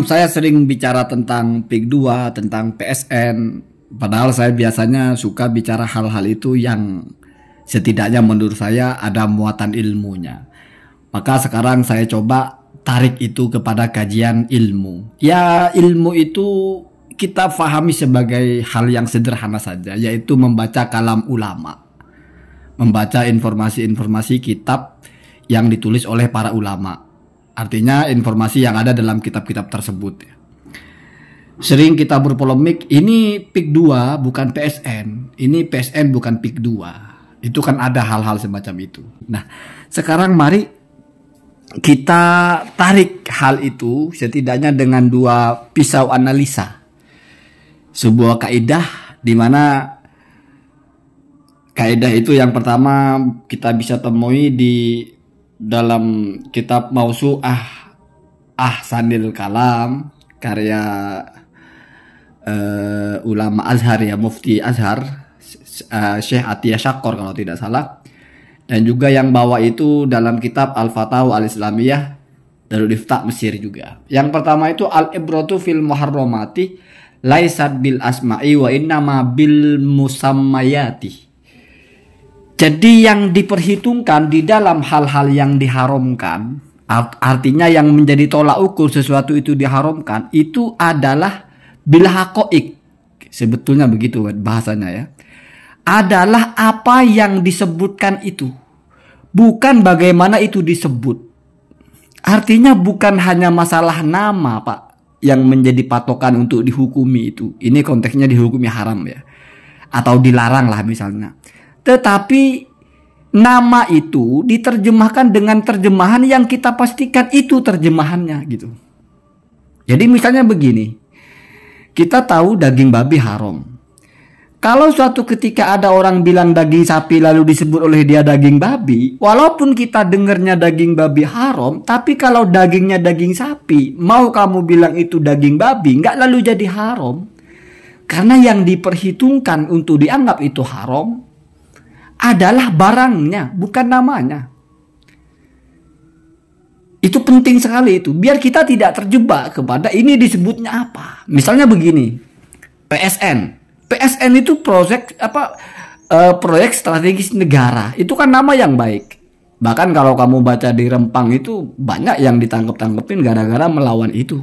Saya sering bicara tentang PIK 2, tentang PSN. Padahal saya biasanya suka bicara hal-hal itu yang setidaknya menurut saya ada muatan ilmunya. Maka sekarang saya coba tarik itu kepada kajian ilmu. Ya, ilmu itu kita fahami sebagai hal yang sederhana saja, yaitu membaca kalam ulama. Membaca informasi-informasi kitab yang ditulis oleh para ulama. Artinya informasi yang ada dalam kitab-kitab tersebut. Sering kita berpolemik, ini PIK 2 bukan PSN, ini PSN bukan PIK 2. Itu kan ada hal-hal semacam itu. Nah, sekarang mari kita tarik hal itu setidaknya dengan dua pisau analisa. Sebuah kaidah di mana kaidah itu yang pertama kita bisa temui di dalam kitab Mausu'ah Ahsanil Kalam karya ulama Azhar, ya, Mufti Azhar, Syekh Atiyah Syakor kalau tidak salah. Dan juga yang bawa itu dalam kitab Al-Fatawa Al-Islamiyah Darul Ifta Mesir juga. Yang pertama itu Al-Ibratu fil Muharramati laisat bil asma'i wa innama bil musammayati. Jadi yang diperhitungkan di dalam hal-hal yang diharamkan, artinya yang menjadi tolak ukur sesuatu itu diharamkan, itu adalah bil haqaiq. Sebetulnya begitu bahasanya, ya. Adalah apa yang disebutkan itu, bukan bagaimana itu disebut. Artinya bukan hanya masalah nama, Pak, yang menjadi patokan untuk dihukumi itu. Ini konteksnya dihukumi haram, ya, atau dilarang lah misalnya. Tetapi nama itu diterjemahkan dengan terjemahan yang kita pastikan itu terjemahannya gitu. Jadi misalnya begini, kita tahu daging babi haram. Kalau suatu ketika ada orang bilang daging sapi lalu disebut oleh dia daging babi, walaupun kita dengarnya daging babi haram, tapi kalau dagingnya daging sapi, mau kamu bilang itu daging babi, nggak lalu jadi haram. Karena yang diperhitungkan untuk dianggap itu haram adalah barangnya, bukan namanya. Itu penting sekali itu, biar kita tidak terjebak kepada ini disebutnya apa. Misalnya begini, PSN. PSN itu proyek strategis negara. Itu kan nama yang baik. Bahkan kalau kamu baca di Rempang itu banyak yang ditangkep-tangkepin gara-gara melawan itu.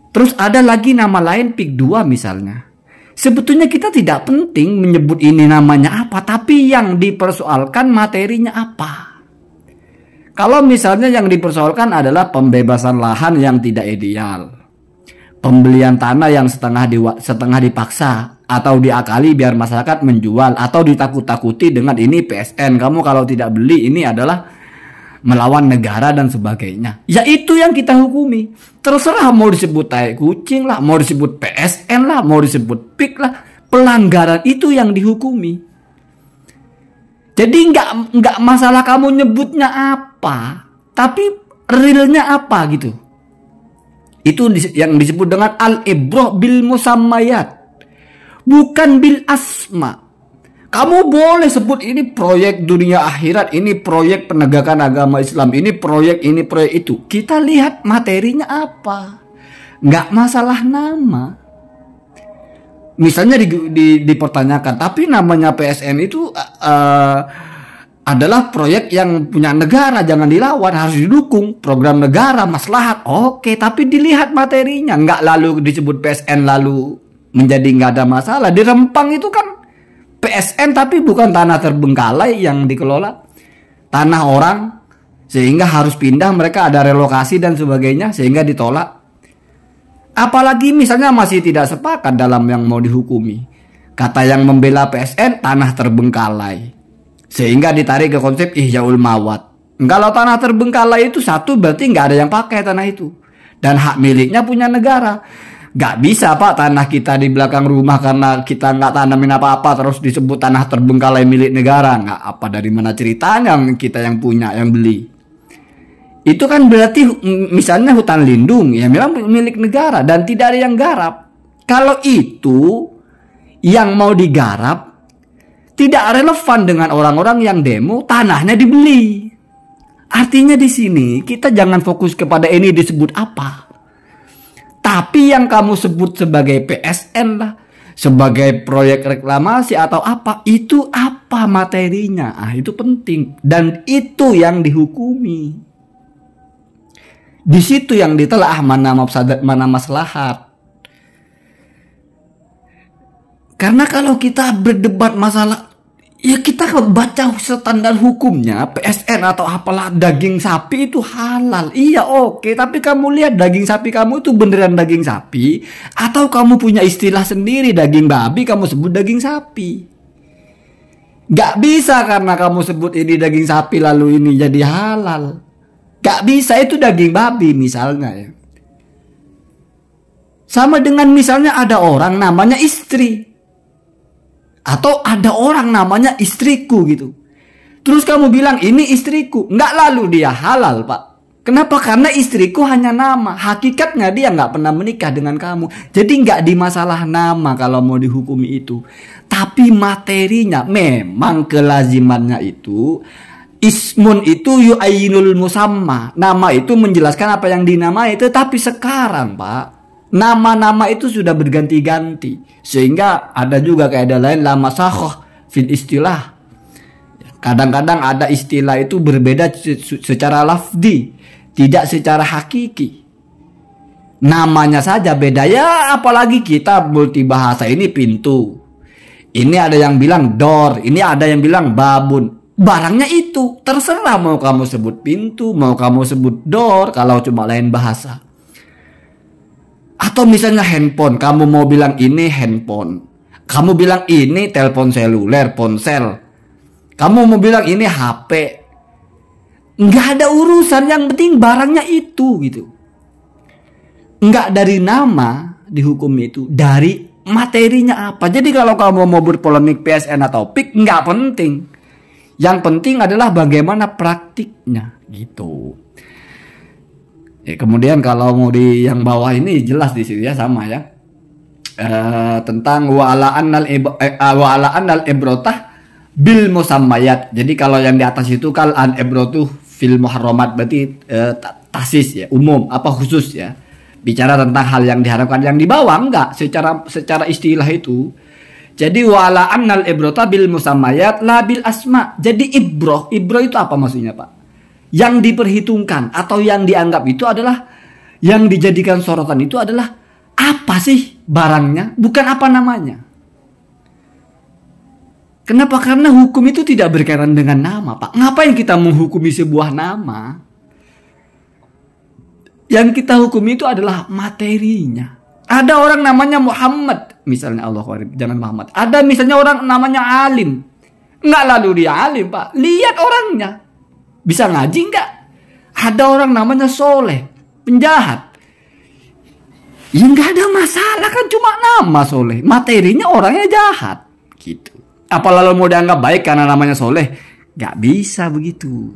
Terus ada lagi nama lain PIK 2 misalnya. Sebetulnya kita tidak penting menyebut ini namanya apa, tapi yang dipersoalkan materinya apa. Kalau misalnya yang dipersoalkan adalah pembebasan lahan yang tidak ideal, pembelian tanah yang setengah dipaksa atau diakali biar masyarakat menjual, atau ditakut-takuti dengan ini PSN, kamu kalau tidak beli ini adalah melawan negara dan sebagainya. Ya itu yang kita hukumi. Terserah mau disebut tai kucing lah, mau disebut PSN lah, mau disebut PIK lah, pelanggaran itu yang dihukumi. Jadi nggak masalah kamu nyebutnya apa, tapi realnya apa gitu. Itu yang disebut dengan al-ibrah bil musammayat, bukan bil asma. Kamu boleh sebut ini proyek dunia akhirat, ini proyek penegakan agama Islam, ini proyek itu. Kita lihat materinya apa. Nggak masalah nama. Misalnya dipertanyakan, tapi namanya PSN itu adalah proyek yang punya negara, jangan dilawan, harus didukung. Program negara, maslahat. Oke, tapi dilihat materinya. Nggak lalu disebut PSN lalu menjadi nggak ada masalah. Di Rempang itu kan PSN tapi bukan tanah terbengkalai yang dikelola, tanah orang, sehingga harus pindah, mereka ada relokasi dan sebagainya sehingga ditolak. Apalagi misalnya masih tidak sepakat dalam yang mau dihukumi, kata yang membela PSN tanah terbengkalai, sehingga ditarik ke konsep ihyaul mawat. Kalau tanah terbengkalai itu satu berarti nggak ada yang pakai tanah itu dan hak miliknya punya negara. Gak bisa, Pak, tanah kita di belakang rumah karena kita nggak tanamin apa-apa terus disebut tanah terbengkalai milik negara. Nggak apa, dari mana ceritanya kita yang punya, yang beli. Itu kan berarti misalnya hutan lindung ya memang milik negara dan tidak ada yang garap. Kalau itu yang mau digarap tidak relevan dengan orang-orang yang demo, tanahnya dibeli. Artinya di sini kita jangan fokus kepada ini disebut apa. Tapi yang kamu sebut sebagai PSN lah, sebagai proyek reklamasi atau apa, itu apa materinya? Itu penting. Dan itu yang dihukumi. Di situ yang ditelaah mana mafsadat, mana maslahat. Karena kalau kita berdebat masalah, ya kita baca standar hukumnya, PSN atau apalah, daging sapi itu halal. Iya oke, tapi kamu lihat daging sapi kamu itu beneran daging sapi, atau kamu punya istilah sendiri daging babi kamu sebut daging sapi. Gak bisa karena kamu sebut ini daging sapi lalu ini jadi halal. Gak bisa, itu daging babi misalnya ya. Sama dengan misalnya ada orang namanya istri, atau ada orang namanya istriku gitu. Terus kamu bilang ini istriku. Enggak, lalu dia halal Pak. Kenapa? Karena istriku hanya nama. Hakikatnya dia nggak pernah menikah dengan kamu. Jadi nggak di masalah nama kalau mau dihukumi itu. Tapi materinya memang kelazimannya itu. Ismun itu yu'ayinul musamma. Nama itu menjelaskan apa yang dinamai. Tetapi sekarang Pak, nama-nama itu sudah berganti-ganti, sehingga ada juga kaidah lain la masakhah fil istilah. Kadang-kadang ada istilah itu berbeda secara lafzi, tidak secara hakiki. Namanya saja beda ya, apalagi kita multibahasa. Ini pintu, ini ada yang bilang door, ini ada yang bilang babun. Barangnya itu terserah, mau kamu sebut pintu, mau kamu sebut door, kalau cuma lain bahasa. Atau misalnya handphone, kamu mau bilang ini handphone, kamu bilang ini telepon seluler, ponsel, kamu mau bilang ini HP, nggak ada urusan, yang penting barangnya itu gitu. Nggak dari nama dihukum itu, dari materinya apa. Jadi kalau kamu mau berpolemik PSN atau PIK nggak penting, yang penting adalah bagaimana praktiknya gitu. Kemudian kalau mau di yang bawah ini jelas di sini ya, sama ya, tentang wa'ala'an al ibrotah bil musammayat. Jadi kalau yang di atas itu kal an ibrotuh fil muharramat, berarti tasis ya, umum apa khusus ya, bicara tentang hal yang diharapkan. Yang di bawah enggak, secara istilah itu. Jadi wa'ala'an al ibrotah bil musammayat la bil asma. Jadi ibroh itu apa maksudnya Pak? Yang diperhitungkan atau yang dianggap itu adalah, yang dijadikan sorotan itu adalah apa sih barangnya, bukan apa namanya. Kenapa? Karena hukum itu tidak berkaitan dengan nama Pak. Ngapain kita menghukumi sebuah nama? Yang kita hukumi itu adalah materinya. Ada orang namanya Muhammad misalnya, Allah jangan Muhammad. Ada misalnya orang namanya Alim, nggak lalu dia alim Pak, lihat orangnya. Bisa ngaji enggak? Ada orang namanya Soleh, penjahat, ya nggak ada masalah kan, cuma nama Soleh, materinya orangnya jahat gitu. Apa lalu mau dianggap baik karena namanya Soleh? Nggak bisa begitu.